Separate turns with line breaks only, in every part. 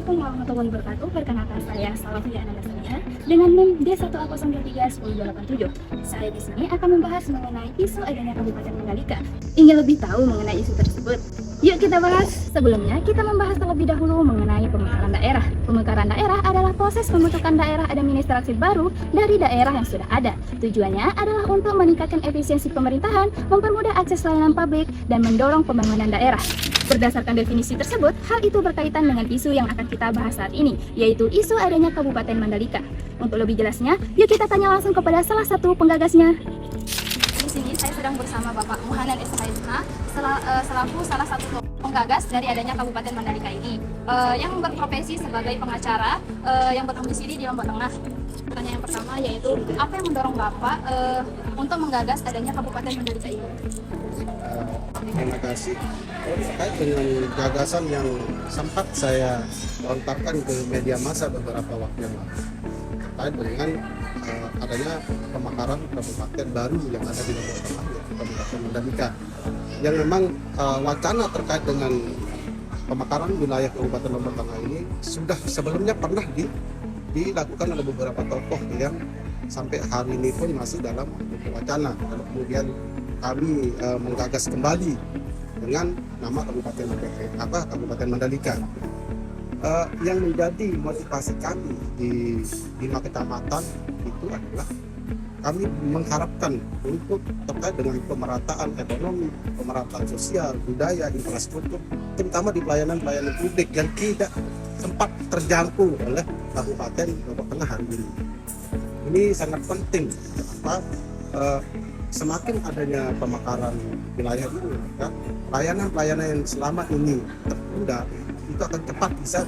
Assalamualaikum warahmatullahi wabarakatuh. Perkenalkan saya Salafiyah Anandasania dengan NIM D1A031087. Saya di sini akan membahas mengenai isu adanya Kabupaten Mandalika. Ingin lebih tahu mengenai isu tersebut? Yuk kita bahas. Sebelumnya kita membahas terlebih dahulu mengenai pemekaran daerah. Pemekaran daerah adalah proses pembentukan daerah administratif baru dari daerah yang sudah ada. Tujuannya adalah untuk meningkatkan efisiensi pemerintahan, mempermudah akses layanan publik, dan mendorong pembangunan daerah. Berdasarkan definisi tersebut, hal itu berkaitan dengan isu yang akan kita bahas saat ini, yaitu isu adanya Kabupaten Mandalika. Untuk lebih jelasnya, yuk kita tanya langsung kepada salah satu penggagasnya. Di sini saya sedang bersama Bapak Muhanan SHSH selaku salah satu penggagas dari adanya Kabupaten Mandalika ini, yang berprofesi sebagai pengacara yang berdomisili di Lombok Tengah. Pertanyaan yang pertama yaitu, apa yang mendorong Bapak untuk menggagas adanya Kabupaten Mandalika ini?
Terima kasih. Terkait dengan gagasan yang sempat saya lontarkan ke media massa beberapa waktu yang lalu terkait dengan adanya pemekaran kabupaten baru yang ada di Lombok Tengah, yaitu Kabupaten Mandalika, yang memang wacana terkait dengan pemekaran wilayah Kabupaten Lombok Tengah ini sudah sebelumnya pernah dilakukan oleh beberapa tokoh yang sampai hari ini pun masih dalam wacana. Lalu kemudian kami menggagas kembali dengan nama Kabupaten Mandalika. Yang menjadi motivasi kami di 5 kecamatan itu adalah kami mengharapkan untuk terkait dengan pemerataan ekonomi, pemerataan sosial, budaya, infrastruktur, terutama di pelayanan publik yang tidak sempat terjangkau oleh Kabupaten Lombok Tengah hari ini. Ini sangat penting karena semakin adanya pemekaran wilayah ini, maka pelayanan yang selama ini tertunda itu akan cepat bisa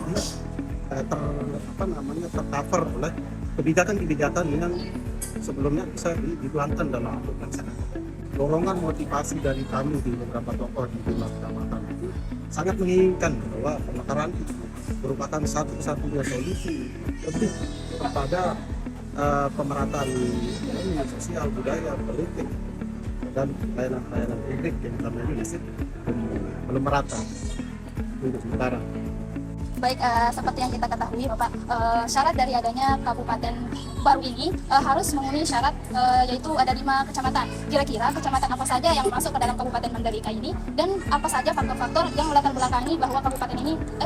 tercover oleh kebijakan-kebijakan yang sebelumnya bisa dituangkan dalam pelaksanaan. Dorongan motivasi dari kami di beberapa tokoh di lima kecamatan itu sangat menginginkan bahwa pemekaran itu merupakan satu-satunya solusi lebih kepada pemerataan ekonomi, sosial, budaya, politik, dan pelayanan publik yang selama ini masih belum merata untuk sementara.
Baik, seperti yang kita ketahui Bapak, syarat dari adanya kabupaten baru ini harus memenuhi syarat, yaitu ada 5 kecamatan. Kira-kira kecamatan apa saja yang masuk ke dalam Kabupaten Mandalika ini, dan apa saja faktor-faktor yang melatar belakangi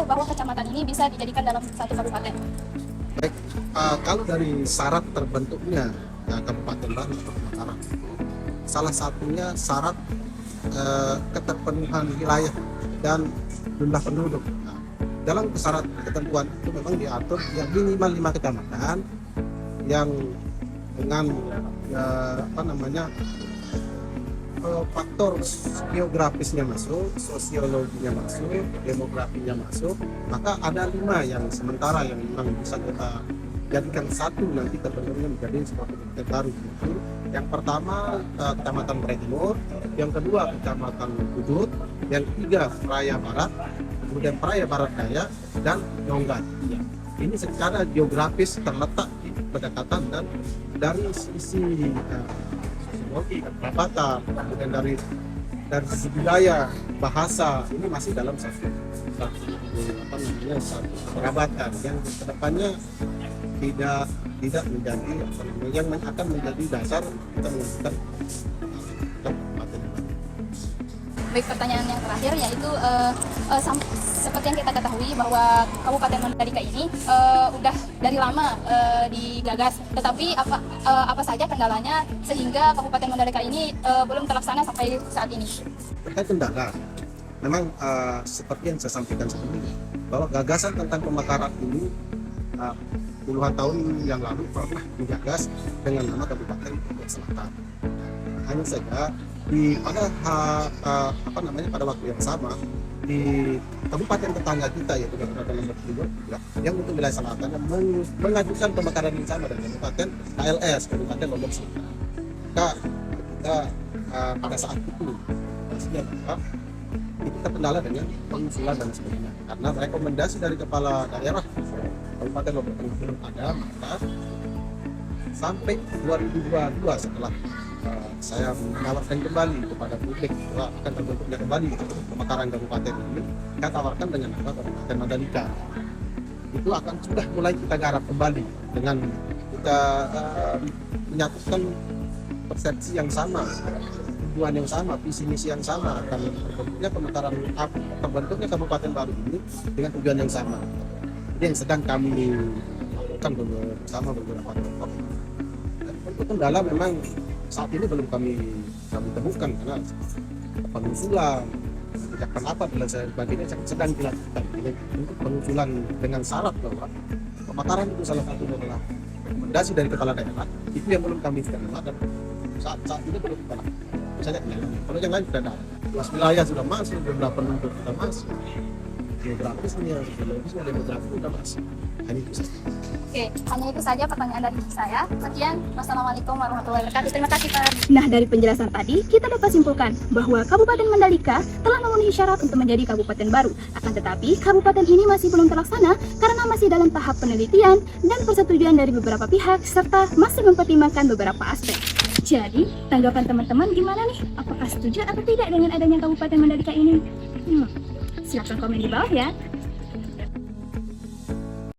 bahwa kecamatan ini bisa dijadikan dalam satu kabupaten?
Baik, kalau dari syarat terbentuknya Kabupaten baru pemekaran, salah satunya syarat keterpenuhan wilayah dan jumlah penduduk. Dalam syarat ketentuan itu memang diatur yang minimal 5 kecamatan yang dengan faktor geografisnya masuk, sosiologinya masuk, demografinya masuk, maka ada 5 yang sementara yang memang bisa kita jadikan satu nanti terbentuknya menjadi sebuah kabupaten baru. Yang pertama Kecamatan Praia Timur, yang kedua Kecamatan Kudut, yang ketiga Praia Barat, kemudian Praia Barat Daya, dan Yonggat. Ini secara geografis terletak di berdekatan dan dari sisi sosiologi, kekerabatan, kemudian dari sisi budaya, bahasa, ini masih dalam satu kerabatan yang kedepannya tidak menjadi yang akan menjadi dasar kita melakukan kabupaten.
Baik, pertanyaan yang terakhir yaitu seperti yang kita ketahui bahwa Kabupaten Mandalika ini udah dari lama digagas, tetapi apa saja kendalanya sehingga Kabupaten Mandalika ini belum terlaksana sampai saat ini?
Terkait kendala, memang seperti yang saya sampaikan sebelumnya bahwa gagasan tentang pemekaran ini puluhan tahun yang lalu pernah digagas dengan nama Kabupaten Lombok Selatan. Hanya saja pada waktu yang sama di kabupaten tetangga kita yaitu Kabupaten Lombok Timur yang untuk wilayah selatan mengajukan pemekaran yang sama dengan Kabupaten KLS, Kabupaten Lombok Selatan. Kita pada saat itu pastinya itu terkendala dengan pengusulan dan sebagainya, karena rekomendasi dari kepala daerah Kabupaten Lombok Tengah belum ada, maka sampai 2022 setelah saya menawarkan kembali kepada publik bahwa akan terbentuknya kembali pemekaran kabupaten ini, kita tawarkan dengan nama Kabupaten Mandalika. itu akan sudah mulai kita garap kembali dengan kita menyatukan persepsi yang sama, tujuan yang sama, visi misi yang sama, akan terbentuknya kabupaten baru ini dengan tujuan yang sama. Ini yang sedang kami lakukan bersama beberapa tokoh. Dan untuk kendala memang saat ini belum kami temukan karena pengusulan apa dan sebagainya sedang dilakukan. Jadi, untuk pengusulan dengan syarat bahwa pemekaran itu salah satu adalah rekomendasi dari kepala daerah, itu yang belum kami terima dan saat ini belum kita lakukan. Misalnya kalau yang lain sudah ada, Mas wilayah sudah masuk, beberapa penduduk sudah masuk, geografisnya sudah masuk. Hanya itu saja.
Oke, hanya itu saja pertanyaan dari saya. Sekian, wassalamualaikum warahmatullahi wabarakatuh. Terima kasih, Pak. Nah, dari penjelasan tadi, kita dapat simpulkan bahwa Kabupaten Mandalika telah memenuhi syarat untuk menjadi kabupaten baru. Akan tetapi, kabupaten ini masih belum terlaksana karena masih dalam tahap penelitian dan persetujuan dari beberapa pihak, serta masih mempertimbangkan beberapa aspek. Jadi, tanggapan teman-teman gimana nih? Apakah setuju atau tidak dengan adanya Kabupaten Mandalika ini? Silahkan komen di bawah ya.